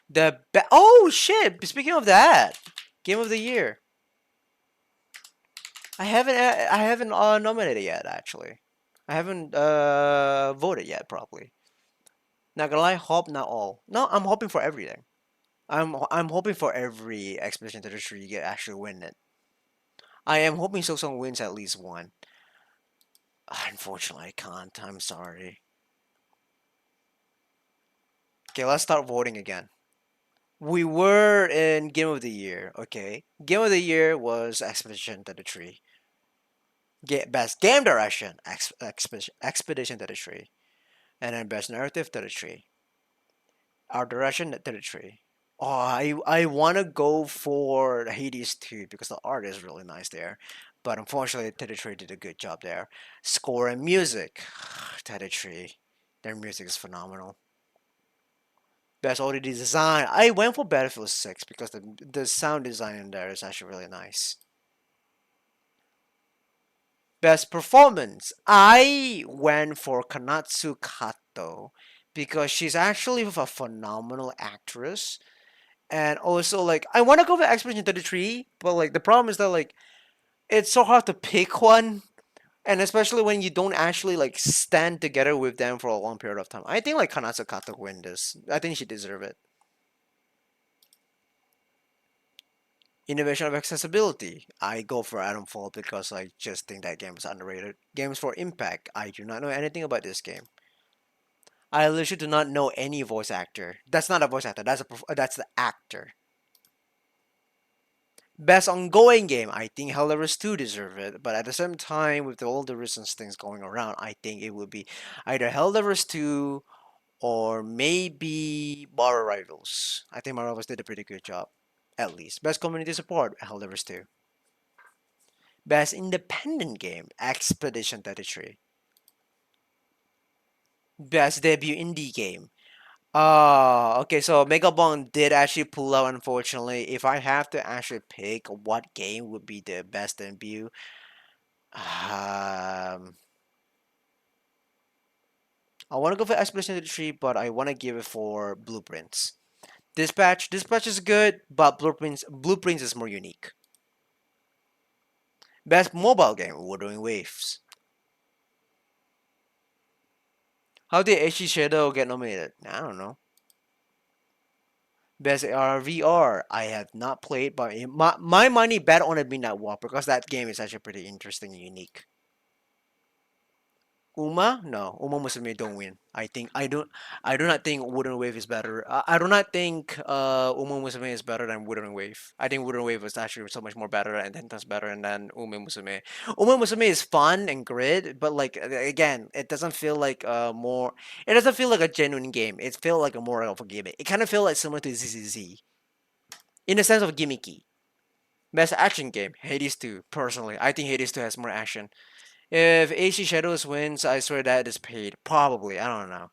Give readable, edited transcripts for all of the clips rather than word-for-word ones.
wins. Oh shit! Speaking of that, game of the year. I haven't nominated yet. Actually, I haven't voted yet. Probably. Not gonna lie, hope not all. No, I'm hoping for everything. I'm hoping for every Expedition 33 get actually win it. I am hoping Song wins at least one. Unfortunately, I can't. I'm sorry. Okay, let's start voting again. We were in Game of the Year. Okay, Game of the Year was Expedition 33. Best Game Direction, Expedition 33, and then Best Narrative 33. Art Direction 33. Oh, I want to go for Hades 2 because the art is really nice there. But unfortunately, 33 did a good job there. Score and music, 33. Their music is phenomenal. Best audio design, I went for Battlefield 6 because the sound design in there is actually really nice. Best performance, I went for Kanatsu Kato because she's actually a phenomenal actress. And also, like, I want to go for Expedition 33, but like the problem is that like it's so hard to pick one, and especially when you don't actually like stand together with them for a long period of time. I think like Kanatsu Kato win this. I think she deserve it. Innovation of accessibility. I go for Atomfall because I just think that game is underrated. Games for Impact. I do not know anything about this game. I literally do not know any voice actor. That's not a voice actor. That's the actor. Best ongoing game. I think Helldivers 2 deserve it, but at the same time, with all the recent things going around, I think it would be either Helldivers 2 or maybe Marvel Rivals. I think Marvel Rivals did a pretty good job, at least. Best community support. Helldivers 2. Best independent game. Expedition 33. Best debut indie game. Okay, so Megabong did actually pull out, unfortunately. If I have to actually pick what game would be the best debut, um, I want to go for Expedition 33, but I want to give it for Blueprints. Dispatch is good, but Blueprints is more unique. Best mobile game, Wuthering Waves. How did HG Shadow get nominated? I don't know. Best AR VR, I have not played, but my money bet on it being that Walk because that game is actually pretty interesting and unique. Uma Musume don't win. I do not think Wooden Wave is better. I do not think Uma Musume is better than Wooden Wave. I think Wooden Wave was actually so much more better and ten times better than Uma Musume. Uma Musume is fun and great, but like again, it doesn't feel like more. It doesn't feel like a genuine game. It feels like a more of a gimmick. It kind of feels like similar to ZZZ in the sense of gimmicky. Best action game, Hades 2. Personally, I think Hades 2 has more action. If AC Shadows wins, I swear that is paid. Probably, I don't know.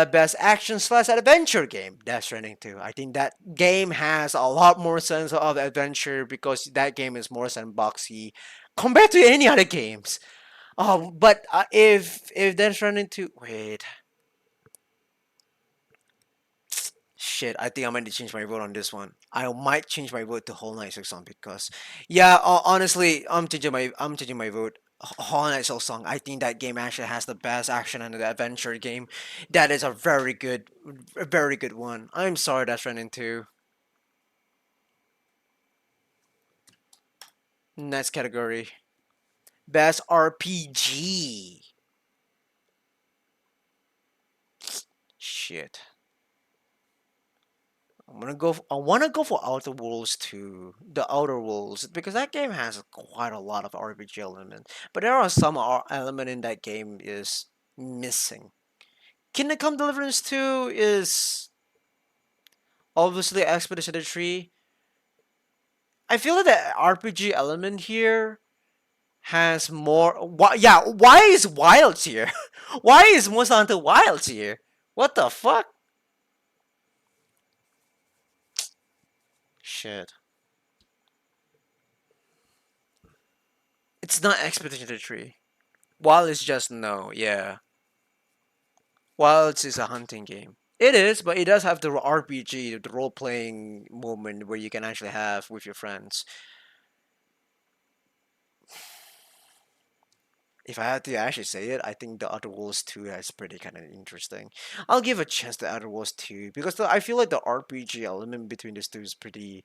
Best action slash adventure game, Death Stranding 2. I think that game has a lot more sense of adventure because that game is more sandboxy compared to any other games. Oh, but if Death Stranding 2, wait, shit, I think I might change my vote on this one. I might change my vote to Whole Knight Silksong because, yeah, honestly, I'm changing my vote. Whole Knight Silksong. I think that game actually has the best action and the adventure game. That is a very good one. I'm sorry that's running into next category. Best RPG. Shit. I wanna go for Outer Worlds 2, the Outer Worlds, because that game has quite a lot of RPG elements. But there are some element in that game is missing. Kingdom Come Deliverance 2 is obviously Expedition 3. I feel like the RPG element here has more. Yeah, why is Wilds here? Why is Monster Hunter Wilds here? What the fuck? Shit. It's not Expedition 3. Wilds is just no, yeah. Wilds is a hunting game. It is, but it does have the RPG, the role playing moment where you can actually have with your friends. If I had to actually say it, I think the Other Worlds 2 is pretty kind of interesting. I'll give a chance to Other Worlds 2 because I feel like the RPG element between these two is pretty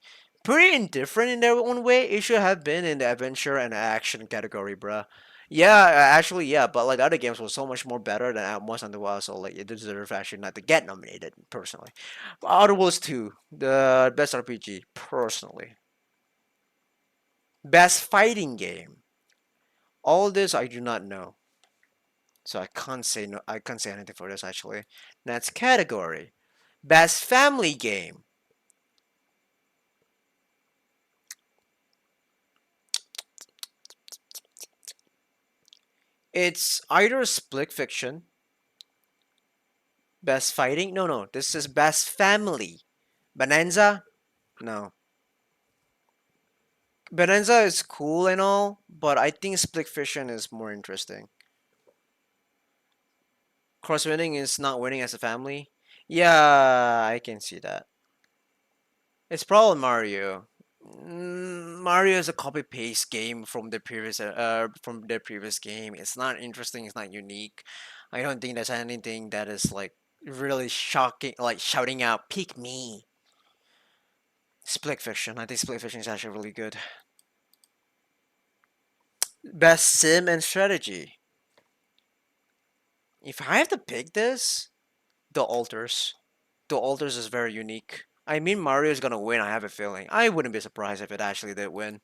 indifferent in their own way. It should have been in the adventure and action category, bruh. Yeah, actually, yeah, but like other games were so much more better than Monster Hunter Wilds, so like it deserves actually not to get nominated personally. But Outer Worlds 2, the best RPG personally, best fighting game. All this I do not know. So I can't say no. I can't say anything for this actually. Next category, best family game. It's either Split Fiction, best fighting. No, no. This is best family. Bonanza. No. Bonanza is cool and all, but I think Split Fiction is more interesting. Cross winning is not winning as a family. Yeah, I can see that. It's probably Mario. Mario is a copy paste game from their previous game. It's not interesting. It's not unique. I don't think there's anything that is like really shocking, like shouting out "Pick me." Split Fiction. I think Split Fiction is actually really good. Best sim and strategy. If I have to pick this, the alters. The alters is very unique. I mean, Mario is gonna win. I have a feeling. I wouldn't be surprised if it actually did win.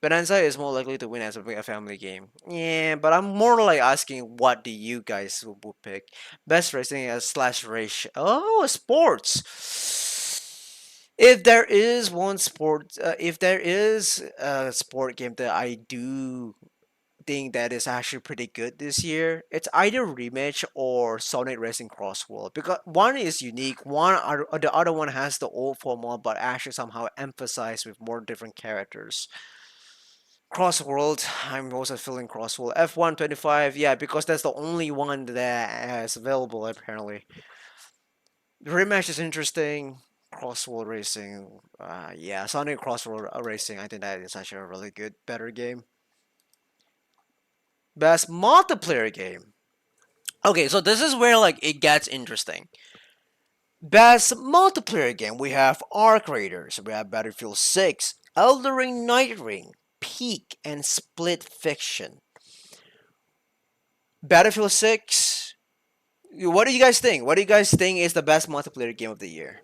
Bonanza is more likely to win as a family game. Yeah, but I'm more like asking what do you guys would pick? Best racing as slash race. Oh, sports. If there is a sport game that I do think that is actually pretty good this year, it's either Rematch or Sonic Racing Cross World because one is unique, the other one has the old formula but actually somehow emphasized with more different characters. Crossworld, I'm also feeling Crossworld. F125, yeah, because that's the only one that is available apparently. The rematch is interesting. Crossworld Racing, yeah, Sonic Crossworld Racing, I think that is actually a really good, better game. Best multiplayer game. Okay, so this is where like it gets interesting. Best multiplayer game, we have Arc Raiders, we have Battlefield 6, Elden Ring Night Ring, Peak, and Split Fiction. Battlefield 6. What do you guys think? What do you guys think is the best multiplayer game of the year?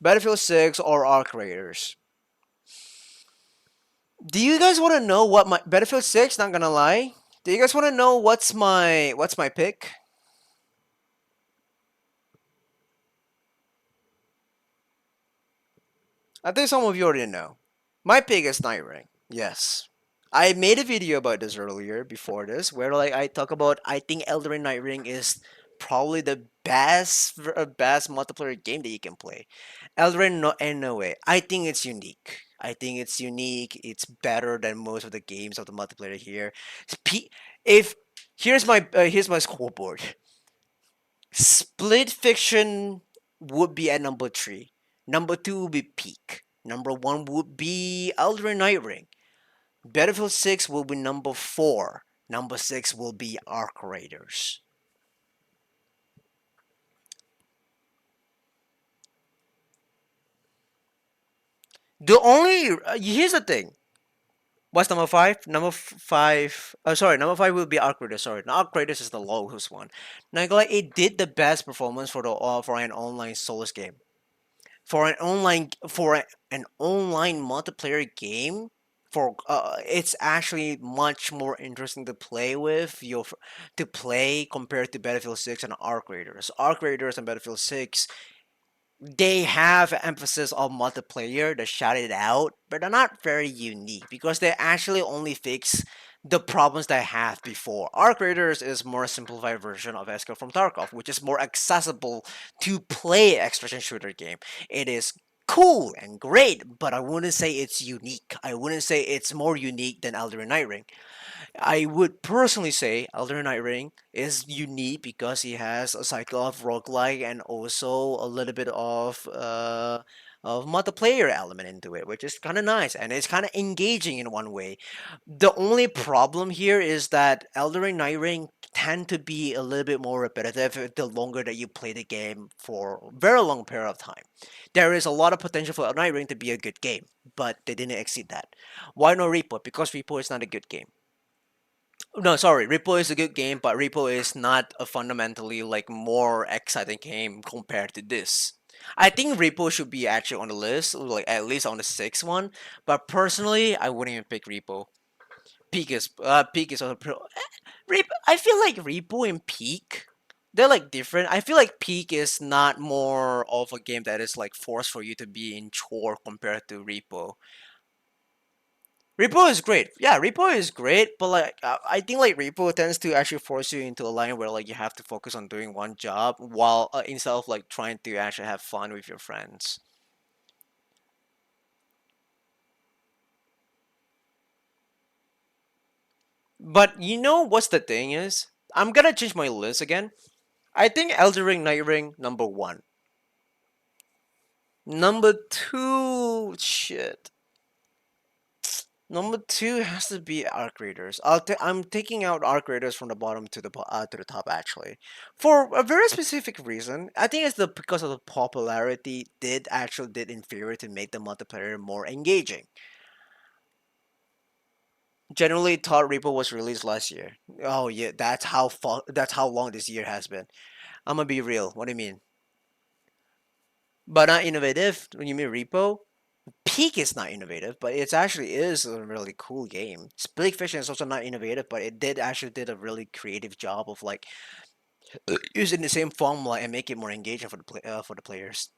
Battlefield 6 or Arc Raiders? Do you guys want to know what my Battlefield 6, not gonna lie? Do you guys want to know what's my pick? I think some of you already know. My pick is Night Ring. Yes. I made a video about this earlier before this where like I talk about I think Elden Ring Night Ring is probably the best multiplayer game that you can play. Elden Ring no and no way. I think it's unique. I think it's unique. It's better than most of the games of the multiplayer here. If here's my scoreboard. Split Fiction would be at number 3. Number 2 would be Peak. Number 1 would be Elden Ring Night Ring. Battlefield 6 will be number 4. Number 6 will be Arc Raiders. The only here's the thing. What's number 5? Number 5. Sorry, number 5 will be Arc Raiders. Sorry, Arc Raiders is the lowest one. Now, like it did the best performance for an online Souls game. For an online multiplayer game, for it's actually much more interesting to play with to play compared to Battlefield 6 and Arc Raiders. Arc Raiders and Battlefield 6, they have emphasis on multiplayer. They shout it out, but they're not very unique because they actually only fix the problems they had before. Arc Raiders is more simplified version of Escape from Tarkov, which is more accessible to play extraction shooter game. It is cool and great, but I wouldn't say it's unique. I wouldn't say it's more unique than Elden Ring Night Ring. I would personally say Elden Ring is unique because he has a cycle of roguelike and also a little bit of multiplayer element into it, which is kind of nice and it's kind of engaging in one way. The only problem here is that Elden Ring tend to be a little bit more repetitive the longer that you play the game for a very long period of time. There is a lot of potential for Elden Ring to be a good game, but they didn't exceed that. Why no Repo? Because Repo is not a good game. No, sorry, Repo is a good game, but Repo is not a fundamentally like more exciting game compared to this. I think Repo should be actually on the list, like at least on the sixth one. But personally, I wouldn't even pick Repo. Peak is on the Repo. I feel like Repo and Peak, they're like different. I feel like Peak is not more of a game that is like forced for you to be in chore compared to Repo. Repo is great. Yeah, Repo is great, but like I think like Repo tends to actually force you into a line where like you have to focus on doing one job while instead of like trying to actually have fun with your friends. But you know what's the thing is? I'm gonna change my list again. I think Elden Ring Night Ring number one. Number two, shit. Number two has to be arc raiders. I'm taking out arc raiders from the bottom to the top actually, for a very specific reason. I think it's the because of the popularity did inferior to make the multiplayer more engaging. Generally, thought Reaper was released last year. Oh yeah, that's how long this year has been. I'm gonna be real. What do you mean? But not innovative? When you mean Repo? Peak is not innovative, but it actually is a really cool game. Split Fiction is also not innovative, but it did actually did a really creative job of like using the same formula and make it more engaging for the players.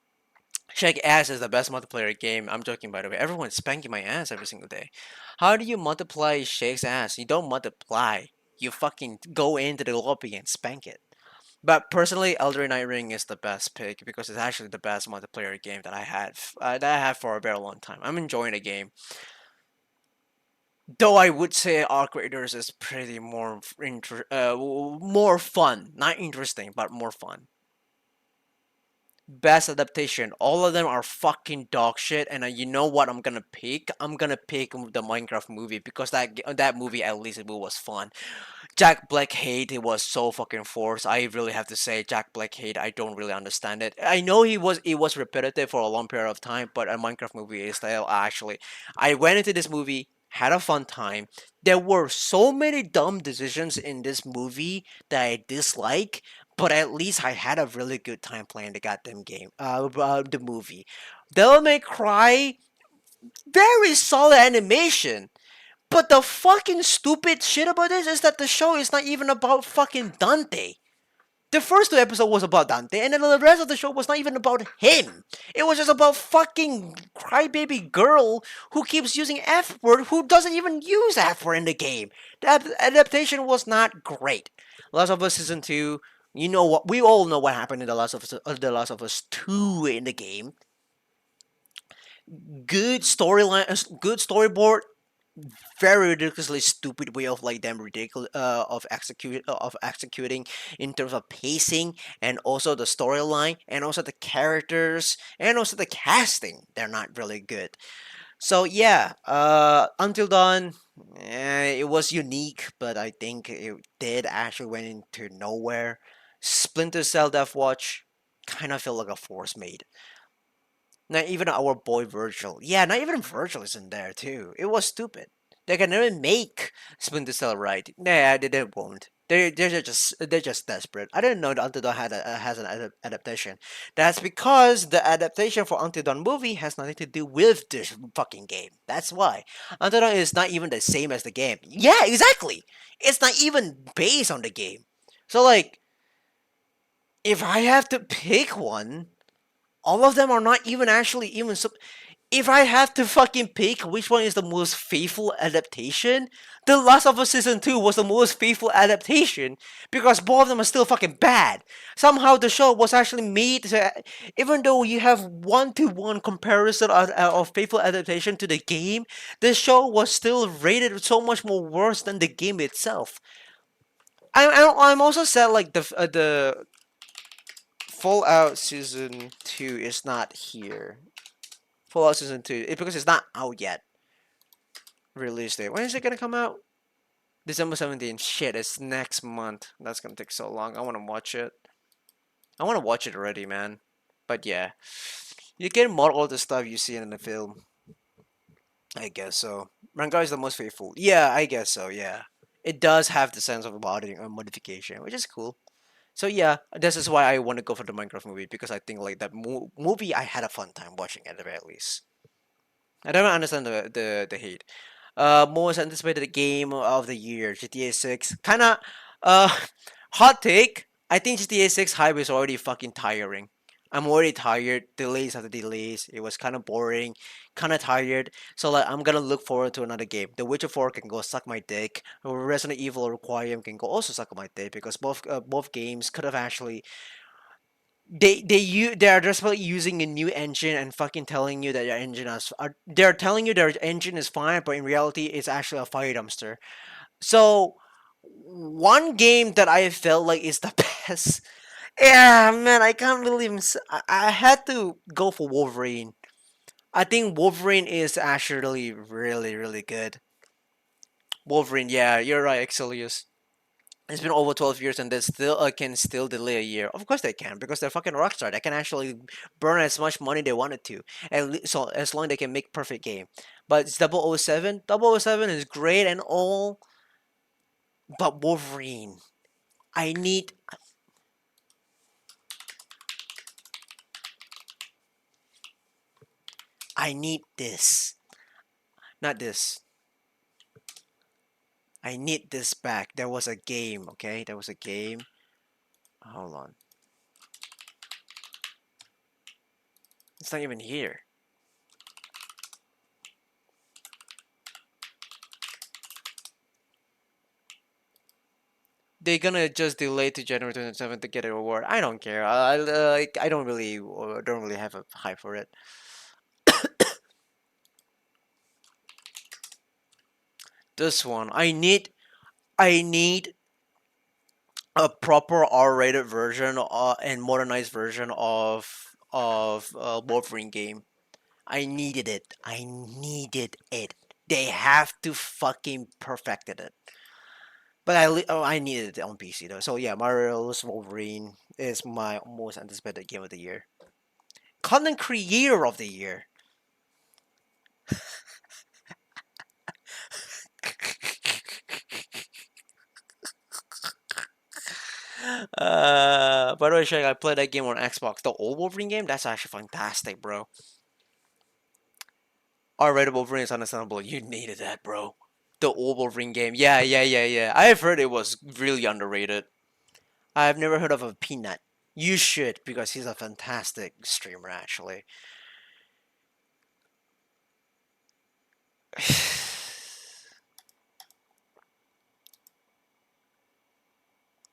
Shake Ass is the best multiplayer game. I'm joking, by the way. Everyone's spanking my ass every single day. How do you multiply Shake's ass? You don't multiply. You fucking go into the lobby and spank it. But personally, Elder Night Ring is the best pick because it's actually the best multiplayer game that I had for a very long time. I'm enjoying the game. Though I would say Arc Raiders is pretty more fun, not interesting, but more fun. Best adaptation. All of them are fucking dog shit, and you know what I'm gonna pick? I'm gonna pick the Minecraft movie because that movie at least it was fun. Jack Black hate it was so fucking forced. I really have to say Jack Black hate. I don't really understand it. I know it was repetitive for a long period of time, but a Minecraft movie is still actually. I went into this movie, had a fun time. There were so many dumb decisions in this movie that I dislike, but at least I had a really good time playing the goddamn game. The movie. Devil May Cry, very solid animation. But the fucking stupid shit about this is that the show is not even about fucking Dante. The first two episodes was about Dante, and then the rest of the show was not even about him. It was just about fucking crybaby girl who keeps using F word who doesn't even use F word in the game. That adaptation was not great. Last of Us season two. You know what? We all know what happened in The Last of Us 2 in the game. Good storyline, good storyboard, very ridiculously stupid way of like them ridiculous of executing in terms of pacing and also the storyline and also the characters and also the casting. They're not really good. So yeah, Until Dawn, it was unique, but I think it did actually went into nowhere. Splinter Cell Death Watch kind of felt like a force made. Not even our boy Virgil. Yeah, not even Virgil is in there too. It was stupid. They can never make Splinter Cell right. Nah, they won't. They're just desperate. I didn't know that Until Dawn has an adaptation. That's because the adaptation for Until Dawn movie has nothing to do with this fucking game. That's why Until Dawn is not even the same as the game. Yeah, exactly. It's not even based on the game. So like, if I have to pick one, all of them are not even actually even. If I have to fucking pick which one is the most faithful adaptation, The Last of Us Season 2 was the most faithful adaptation because both of them are still fucking bad. Somehow the show was actually made to, even though you have one-to-one comparison of faithful adaptation to the game, the show was still rated so much more worse than the game itself. I'm also sad like the Fallout Season 2 is not here. Fallout Season 2, because it's not out yet. Release date. When is it gonna come out? December 17th. Shit, it's next month. That's gonna take so long. I wanna watch it. I wanna watch it already, man. But yeah. You can mod all the stuff you see in the film. I guess so. Rangar is the most faithful. Yeah, I guess so, yeah. It does have the sense of modding or modification, which is cool. So yeah, this is why I want to go for the Minecraft movie because I think like that movie I had a fun time watching at the very least. I don't understand the hate. Most anticipated game of the year, GTA 6. Kinda, uh, hot take. I think GTA 6 hype is already fucking tiring. I'm already tired. Delays after delays. It was kind of boring, kind of tired. So like, I'm gonna look forward to another game. The Witcher 4 can go suck my dick. Resident Evil Requiem can go also suck my dick because both games could have actually they are just like using a new engine and fucking telling you that your engine is they're telling you their engine is fine, but in reality it's actually a fire dumpster. So one game that I felt like is the best. Yeah, man, I can't believe I had to go for Wolverine. I think Wolverine is actually really good. Wolverine, yeah, you're right, Exilius. It's been over 12 years and they still can still delay a year. Of course they can because they're fucking Rockstar. They can actually burn as much money they wanted to. So as long as they can make perfect game. But it's 007. 007 is great and all, but Wolverine. I need I need this. Not this. I need this back. There was a game, okay? There was a game. Hold on. It's not even here. They're gonna just delay to January 27th to get an award. I don't care. I don't really have a hype for it. This one, I need a proper R-rated version and modernized version of Wolverine game. I needed it. I needed it. They have to fucking perfected it. But I needed it on PC though. So yeah, Mario's Wolverine is my most anticipated game of the year. Content creator of the year. By the way, Shaq, I played that game on Xbox. The old Wolverine game, that's actually fantastic, bro. R-rated Wolverine is understandable. You needed that, bro. The old Wolverine game. Yeah. I've heard it was really underrated. I've never heard of a Peanut. You should, because he's a fantastic streamer, actually.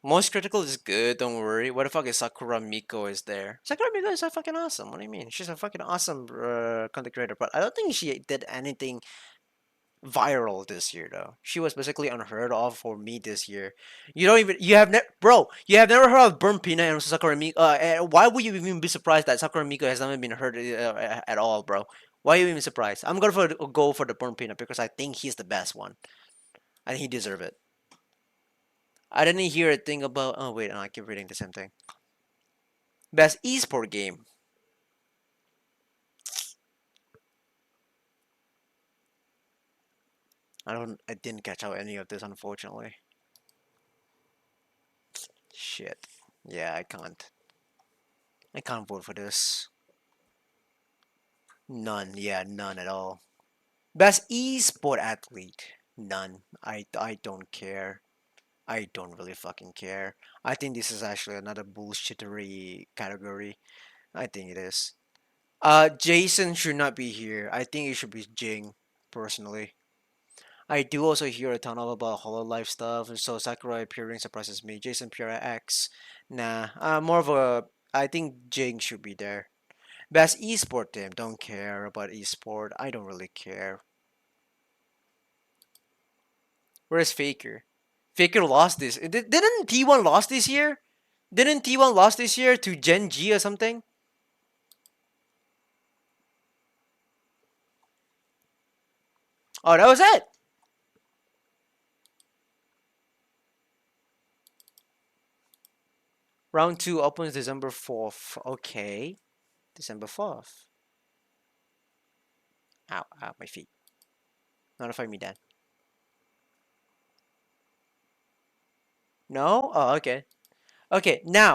Most critical is good, don't worry. What the fuck is Sakura Miko is there? Sakura Miko is fucking awesome. What do you mean? She's a fucking awesome content creator, but I don't think she did anything viral this year though. She was basically unheard of for me this year. You don't even you have never bro, you have never heard of Burn Peanut and Sakura Miko. Why would you even be surprised that Sakura Miko has never been heard at all, bro? Why are you even surprised? I'm gonna go for the Burn Peanut because I think he's the best one. I think he deserve it. I didn't hear a thing about. Oh wait, no, I keep reading the same thing. Best esport game. I don't. I didn't catch out any of this unfortunately. Shit. Yeah, I can't. I can't vote for this. None. Yeah, none at all. Best esport athlete. None. I don't care. I don't really fucking care. I think this is actually another bullshittery category. I think it is. Jason should not be here. I think it should be Jing, personally. I do also hear a ton of about Hololive stuff, and so Sakurai appearing surprises me. Jason Pierre X, nah. More of a. I think Jing should be there. Best esport team, don't care about esport. I don't really care. Where's Faker? Faker lost this. Didn't T1 lost this year? Didn't T1 lost this year to Gen G or something? Oh, that was it. Round two opens December 4th. Okay, December 4th. Ow, ow, my feet. Notify me then. No? Oh, okay. Okay, now